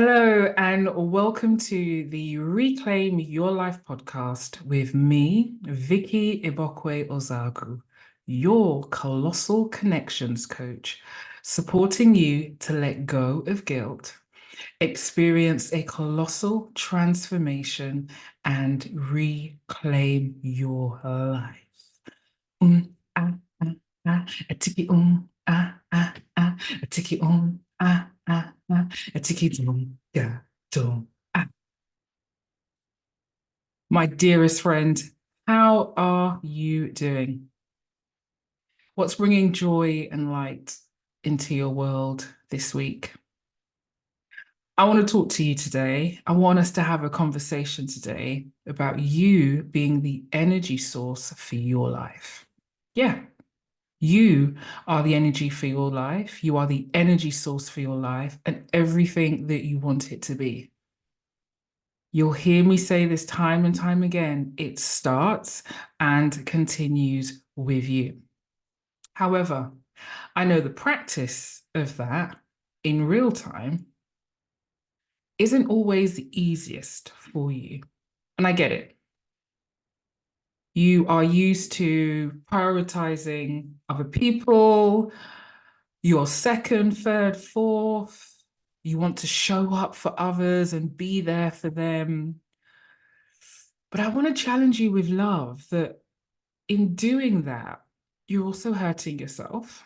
Hello, and welcome to the Reclaim Your Life podcast with me, Vicky Igbokwe-Ozoagu, your colossal connections coach, supporting you to let go of guilt, experience a colossal transformation, and reclaim your life. Ah, ah, ah, a tiki a tiki a tiki ah. My dearest friend, how are you doing? What's bringing joy and light into your world this week? I want to talk to you today. I want us to have a conversation today about you being the energy source for your life. Yeah, you are the energy for your life. You are the energy source for your life and everything that you want it to be. You'll hear me say this time and time again. It starts and continues with you. However, I know the practice of that in real time isn't always the easiest for you. And I get it. You are used to prioritizing other people, your second, third, fourth. You want to show up for others and be there for them. But I want to challenge you with love that in doing that, you're also hurting yourself.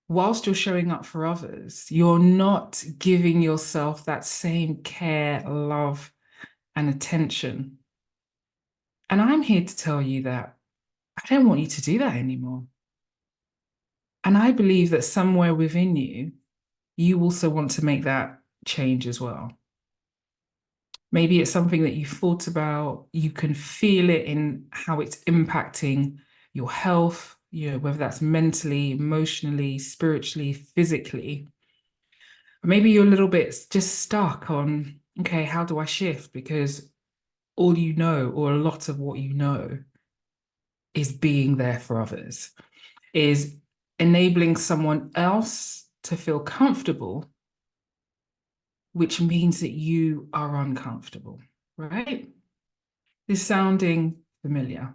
Whilst you're showing up for others, you're not giving yourself that same care, love, and attention. And I'm here to tell you that I don't want you to do that anymore. And I believe that somewhere within you, you also want to make that change as well. Maybe it's something that you've thought about, you can feel it in how it's impacting your health, whether that's mentally, emotionally, spiritually, physically. Maybe you're a little bit just stuck on, okay, how do I shift? Because all you know, or a lot of what you know, is being there for others, is enabling someone else to feel comfortable, which means that you are uncomfortable, right? This sounding familiar.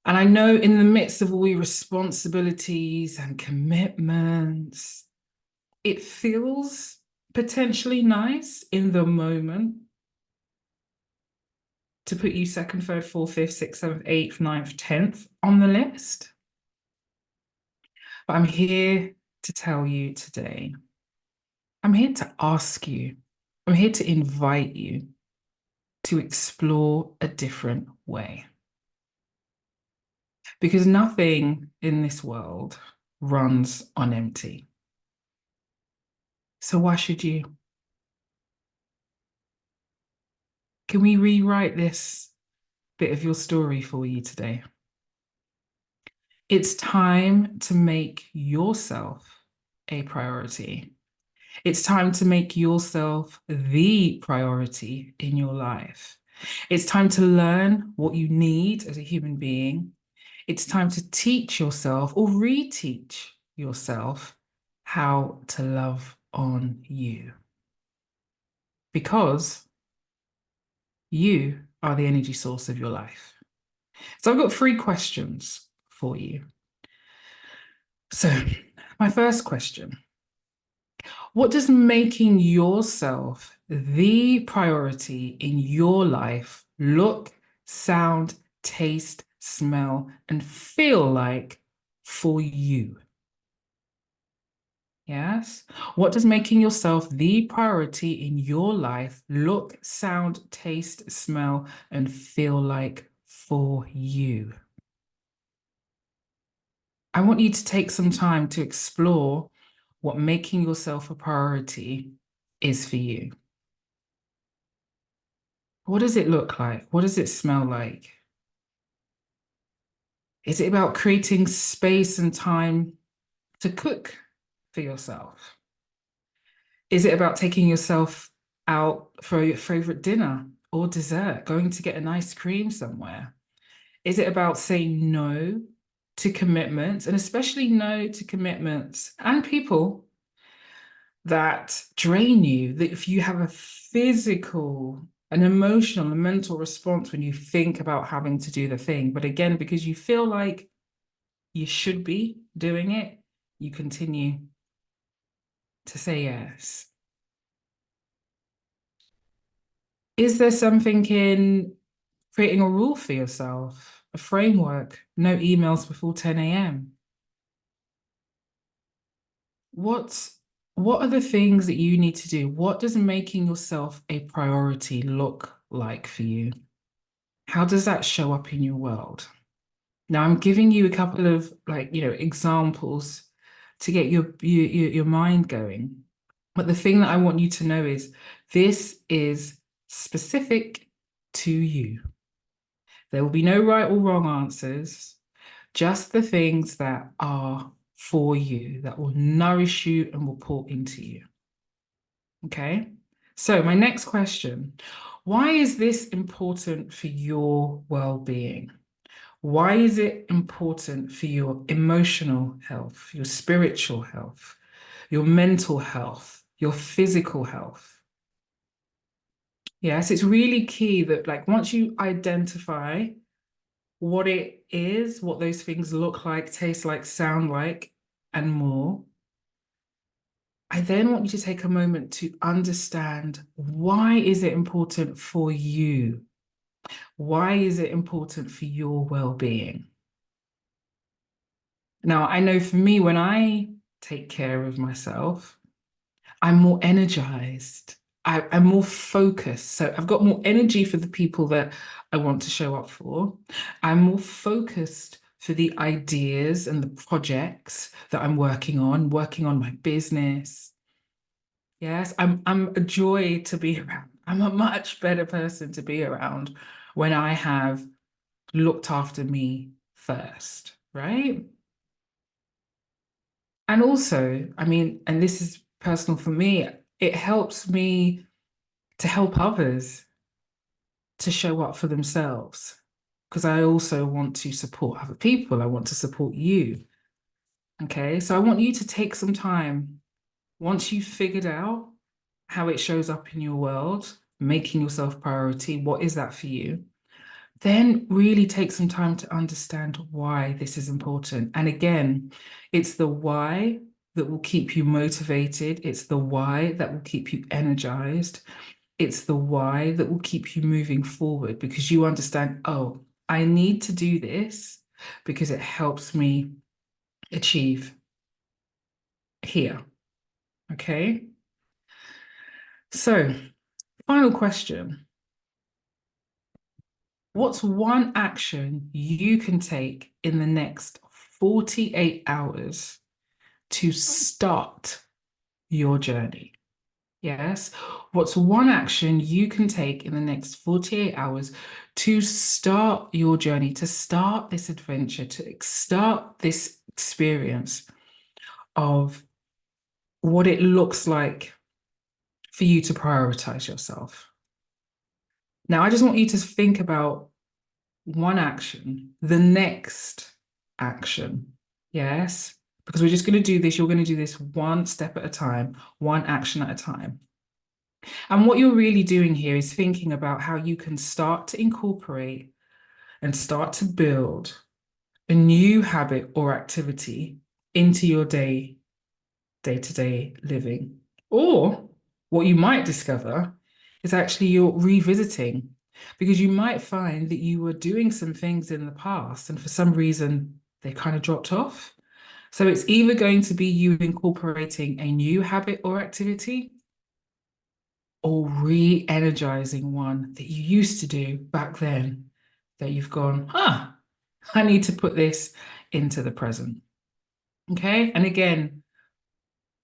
And I know in the midst of all your responsibilities and commitments, it feels potentially nice in the moment to put you second, third, fourth, fifth, sixth, seventh, eighth, ninth, 10th on the list. But I'm here to tell you today, I'm here to ask you, I'm here to invite you to explore a different way. Because nothing in this world runs on empty. So why should you? Can we rewrite this bit of your story for you today? It's time to make yourself a priority. It's time to make yourself the priority in your life. It's time to learn what you need as a human being. It's time to teach yourself or reteach yourself how to love on you. Because you are the energy source of your life. So I've got 3 questions for you. So my first question, what does making yourself the priority in your life look, sound, taste, smell, and feel like for you? Yes. What does making yourself the priority in your life look, sound, taste, smell, and feel like for you? I want you to take some time to explore what making yourself a priority is for you. What does it look like? What does it smell like? Is it about creating space and time to cook for yourself? Is it about taking yourself out for your favorite dinner or dessert, going to get an ice cream somewhere? Is it about saying no to commitments, and especially no to commitments and people that drain you, that if you have a physical, an emotional, and mental response when you think about having to do the thing, but again, because you feel like you should be doing it, you continue to say yes. Is there something in creating a rule for yourself, a framework, no emails before 10 a.m.? What's what are the things that you need to do? What does making yourself a priority look like for you? How does that show up in your world? Now, I'm giving you a couple of examples to get your mind going. But the thing that I want you to know is this is specific to you. There will be no right or wrong answers, just the things that are for you, that will nourish you and will pour into you. Okay. So, my next question, why is this important for your well-being? Why is it important for your emotional health, your spiritual health, your mental health, your physical health? Yes, it's really key that, like, once you identify what it is, what those things look like, taste like, sound like, and more, I then want you to take a moment to understand, why is it important for you? Why is it important for your well-being? Now, I know for me, when I take care of myself, I'm more energized. I'm more focused. So I've got more energy for the people that I want to show up for. I'm more focused for the ideas and the projects that I'm working on my business. Yes, I'm a joy to be around. I'm a much better person to be around when I have looked after me first, right? And also, I mean, and this is personal for me, it helps me to help others to show up for themselves because I also want to support other people. I want to support you. Okay. So I want you to take some time once you've figured out how it shows up in your world, making yourself priority. What is that for you? Then really take some time to understand why this is important. And again, it's the why that will keep you motivated. It's the why that will keep you energized. It's the why that will keep you moving forward because you understand, oh, I need to do this because it helps me achieve here. Okay. So, final question. What's one action you can take in the next 48 hours to start your journey? Yes. What's one action you can take in the next 48 hours to start your journey, to start this adventure, to start this experience of what it looks like for you to prioritize yourself? Now, I just want you to think about one action, the next action. Yes. Because we're just going to do this. You're going to do this one step at a time, one action at a time. And what you're really doing here is thinking about how you can start to incorporate and start to build a new habit or activity into your day-to-day living. Or what you might discover is actually you're revisiting because you might find that you were doing some things in the past and for some reason they kind of dropped off. So it's either going to be you incorporating a new habit or activity or re-energizing one that you used to do back then that you've gone, I need to put this into the present. Okay. And again,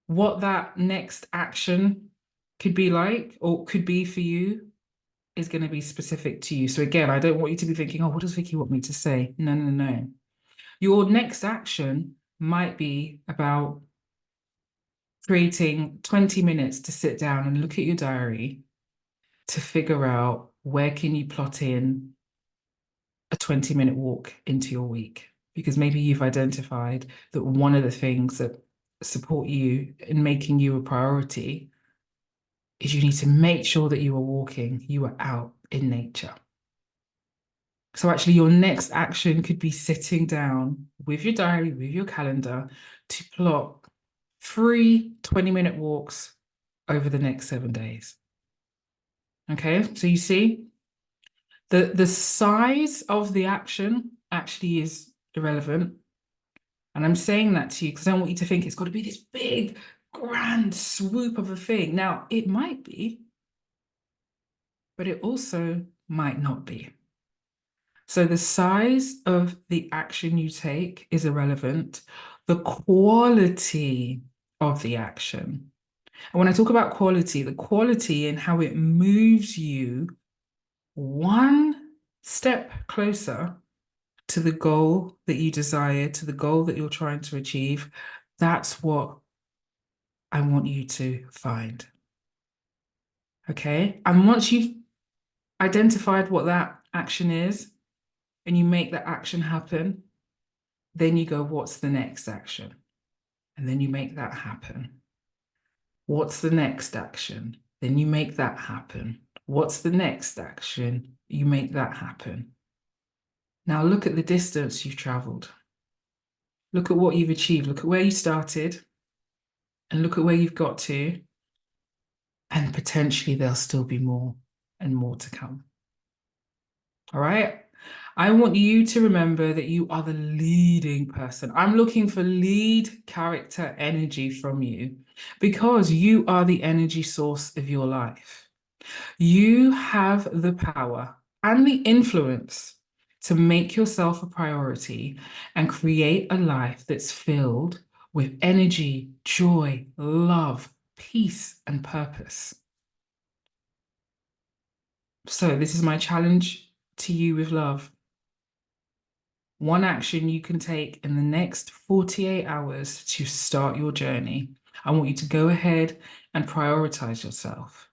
what that next action could be like or could be for you is going to be specific to you. So again, I don't want you to be thinking, oh, what does Vicky want me to say? No, no, no. Your next action might be about creating 20 minutes to sit down and look at your diary to figure out where can you plot in a 20-minute walk into your week because maybe you've identified that one of the things that support you in making you a priority is you need to make sure that you are walking, you are out in nature. So actually your next action could be sitting down with your diary, with your calendar to plot 3 20-minute walks over the next 7 days. Okay, so you see, the size of the action actually is irrelevant. And I'm saying that to you because I don't want you to think it's got to be this big, grand swoop of a thing. Now, it might be, but it also might not be. So the size of the action you take is irrelevant. The quality of the action. And when I talk about quality, the quality and how it moves you one step closer to the goal that you desire, to the goal that you're trying to achieve, that's what I want you to find. Okay? And once you've identified what that action is and you make that action happen, then you go, what's the next action? And then you make that happen. What's the next action? Then you make that happen. What's the next action? You make that happen. Now look at the distance you've traveled. Look at what you've achieved. Look at where you started and look at where you've got to. And potentially there'll still be more and more to come. All right? I want you to remember that you are the leading person. I'm looking for lead character energy from you because you are the energy source of your life. You have the power and the influence to make yourself a priority and create a life that's filled with energy, joy, love, peace, and purpose. So this is my challenge to you with love. One action you can take in the next 48 hours to start your journey. I want you to go ahead and prioritize yourself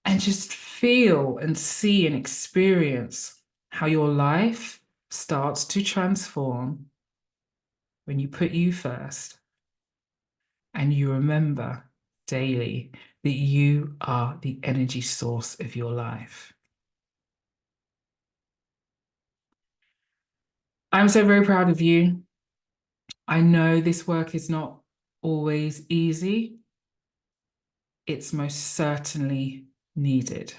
and just feel and see and experience how your life starts to transform when you put you first and you remember daily that you are the energy source of your life. I'm so very proud of you. I know this work is not always easy. It's most certainly needed.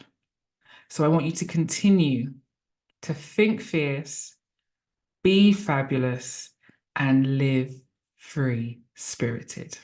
So I want you to continue to think fierce, be fabulous, and live free spirited.